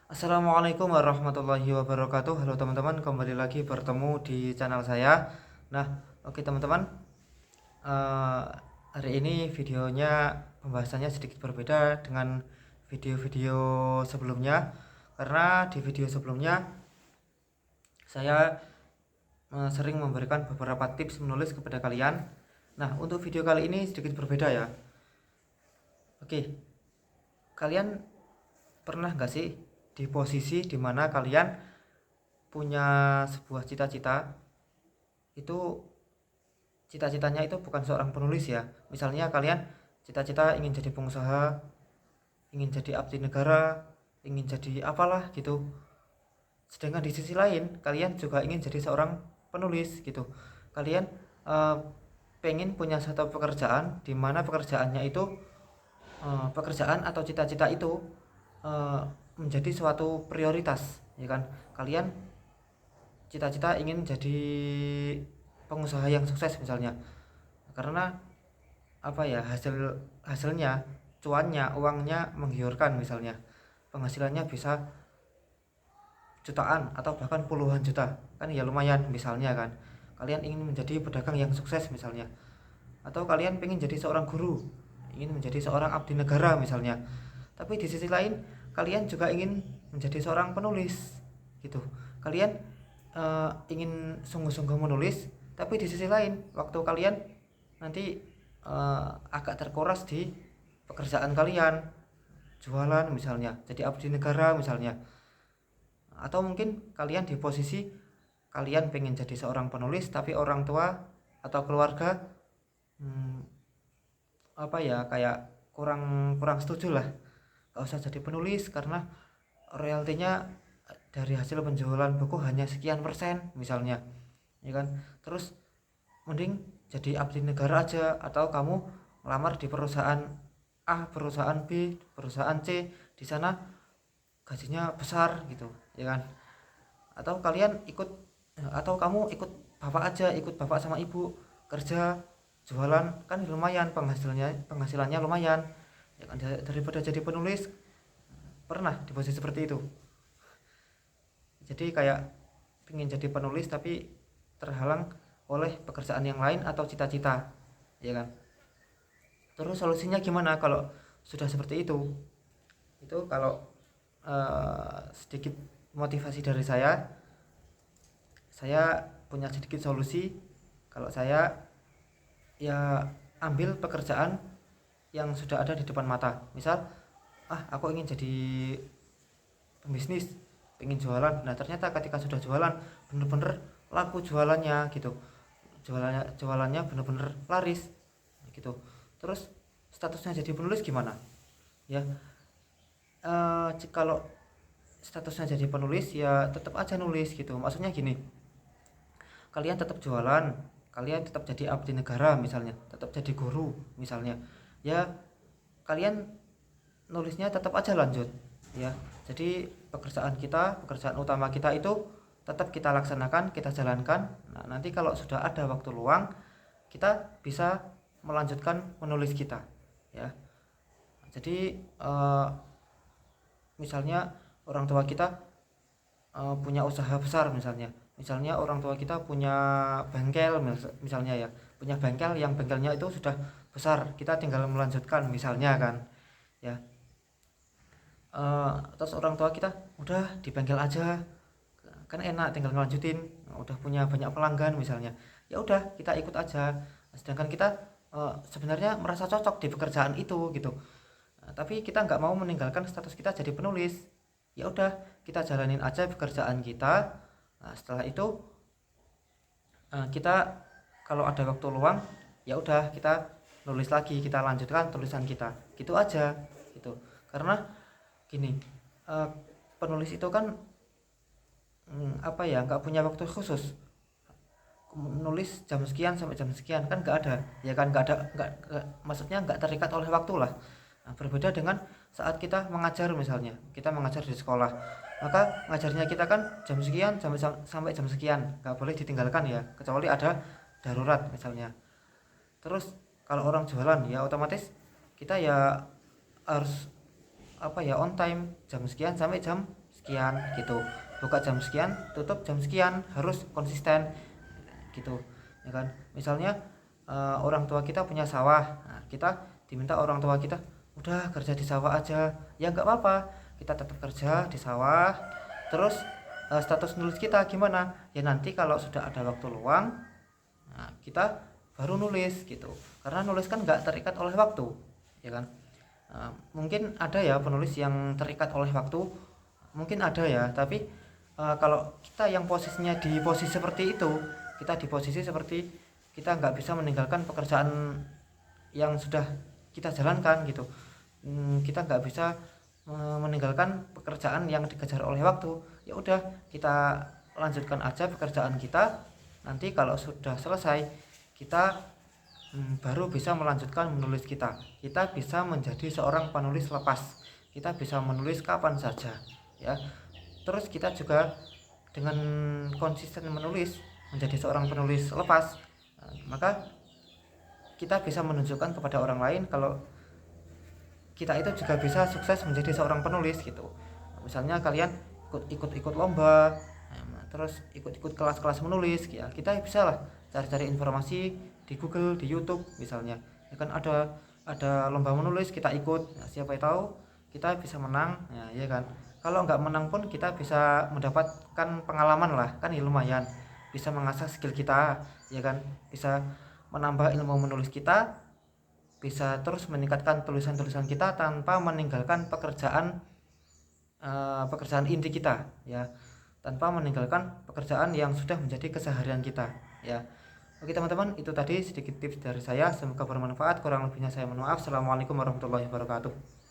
Assalamualaikum warahmatullahi wabarakatuh. Halo teman-teman, kembali lagi bertemu di channel saya. Nah, oke teman-teman, eh, hari ini videonya pembahasannya sedikit berbeda dengan video-video sebelumnya, karena di video sebelumnya saya sering memberikan beberapa tips menulis kepada kalian. Nah, untuk video kali ini sedikit berbeda ya. Oke, kalian pernah nggak sih di posisi dimana kalian punya sebuah cita-cita, itu cita-citanya itu bukan seorang penulis ya. Misalnya kalian cita-cita ingin jadi pengusaha, ingin jadi abdi negara, ingin jadi apalah gitu. Sedangkan di sisi lain kalian juga ingin jadi seorang penulis gitu. Kalian eh, pengen punya satu pekerjaan di mana pekerjaannya itu pekerjaan atau cita-cita itu eh, menjadi suatu prioritas, ya kan? Kalian cita-cita ingin jadi pengusaha yang sukses misalnya, karena apa ya, hasilnya, cuannya, uangnya menggiurkan misalnya, penghasilannya bisa jutaan atau bahkan puluhan juta, kan ya lumayan misalnya kan. Kalian ingin menjadi pedagang yang sukses misalnya, atau kalian ingin jadi seorang guru, ingin menjadi seorang abdi negara misalnya. Tapi di sisi lain kalian juga ingin menjadi seorang penulis gitu. Kalian ingin sungguh-sungguh menulis, tapi di sisi lain waktu kalian nanti agak terkuras di pekerjaan kalian, jualan misalnya, jadi abdi negara misalnya. Atau mungkin kalian di posisi kalian pengen jadi seorang penulis tapi orang tua atau keluarga hmm, apa ya, kayak kurang kurang setuju lah, gak usah jadi penulis karena royaltinya dari hasil penjualan buku hanya sekian persen misalnya, ya kan. Terus mending jadi abdi negara aja, atau kamu ngelamar di perusahaan A, perusahaan B, perusahaan C, di sana gajinya besar gitu, ya kan. Atau kalian ikut, atau kamu ikut bapak aja, ikut bapak sama ibu kerja jualan, kan lumayan penghasilannya lumayan, ya kan, daripada jadi penulis. Pernah di posisi seperti itu, jadi kayak pengen jadi penulis tapi terhalang oleh pekerjaan yang lain atau cita-cita, ya kan. Terus solusinya gimana kalau sudah seperti itu? Itu kalau sedikit motivasi dari saya punya sedikit solusi. Kalau saya ya ambil pekerjaan yang sudah ada di depan mata. Misal, aku ingin jadi pembisnis, pengen jualan. Nah ternyata ketika sudah jualan bener-bener laku jualannya gitu, jualannya bener-bener laris gitu. Terus statusnya jadi penulis gimana ya? Kalau statusnya jadi penulis ya tetap aja nulis gitu. Maksudnya gini, kalian tetap jualan, kalian tetap jadi abdi negara misalnya, tetap jadi guru misalnya, ya kalian nulisnya tetap aja lanjut ya. Jadi pekerjaan utama kita itu tetap kita laksanakan, kita jalankan. Nah nanti kalau sudah ada waktu luang, kita bisa melanjutkan menulis kita ya. Jadi misalnya orang tua kita punya usaha besar misalnya orang tua kita punya bengkel misalnya ya, punya bengkel yang bengkelnya itu sudah besar, kita tinggal melanjutkan misalnya kan ya. Terus orang tua kita udah di bengkel aja kan enak, tinggal ngelanjutin, udah punya banyak pelanggan misalnya, ya udah kita ikut aja. Sedangkan kita sebenarnya merasa cocok di pekerjaan itu gitu. Tapi kita nggak mau meninggalkan status kita jadi penulis, ya udah kita jalanin aja pekerjaan kita. Nah, setelah itu kita kalau ada waktu luang ya udah kita nulis lagi, kita lanjutkan tulisan kita gitu aja gitu. Karena gini, eh, penulis itu kan apa ya, nggak punya waktu khusus nulis jam sekian sampai jam sekian, kan nggak ada, ya kan, maksudnya nggak terikat oleh waktu lah. Nah, berbeda dengan saat kita mengajar, misalnya kita mengajar di sekolah, maka ngajarnya kita kan jam sekian sampai jam sekian, nggak boleh ditinggalkan ya, kecuali ada darurat misalnya. Terus kalau orang jualan ya otomatis kita ya harus apa ya, on time, jam sekian sampai jam sekian gitu, buka jam sekian, tutup jam sekian, harus konsisten gitu ya kan. Misalnya orang tua kita punya sawah, nah, kita diminta orang tua kita udah kerja di sawah aja, ya nggak apa-apa, kita tetap kerja di sawah. Terus status nulis kita gimana ya, nanti kalau sudah ada waktu luang, nah, kita baru nulis gitu, karena nulis kan nggak terikat oleh waktu ya kan. Mungkin ada ya penulis yang terikat oleh waktu, mungkin ada ya, tapi kalau kita yang posisinya di posisi seperti itu, kita di posisi seperti kita nggak bisa meninggalkan pekerjaan yang sudah kita jalankan gitu. Kita nggak bisa meninggalkan pekerjaan yang dikejar oleh waktu, ya udah kita lanjutkan aja pekerjaan kita, nanti kalau sudah selesai kita baru bisa melanjutkan menulis kita. Kita bisa menjadi seorang penulis lepas, kita bisa menulis kapan saja ya. Terus kita juga dengan konsisten menulis menjadi seorang penulis lepas, maka kita bisa menunjukkan kepada orang lain kalau kita itu juga bisa sukses menjadi seorang penulis gitu. Misalnya kalian ikut lomba, terus ikut kelas-kelas menulis ya, kita bisa lah cari-cari informasi di Google, di YouTube misalnya ya kan, ada lomba menulis, kita ikut, nah, siapa tahu kita bisa menang ya kan. Kalau nggak menang pun kita bisa mendapatkan pengalaman lah kan, ya lumayan bisa mengasah skill kita ya kan, bisa menambah ilmu menulis kita, bisa terus meningkatkan tulisan-tulisan kita tanpa meninggalkan pekerjaan inti kita ya, tanpa meninggalkan pekerjaan yang sudah menjadi keseharian kita ya. Oke teman-teman, itu tadi sedikit tips dari saya, semoga bermanfaat, kurang lebihnya saya mohon maaf. Assalamualaikum warahmatullahi wabarakatuh.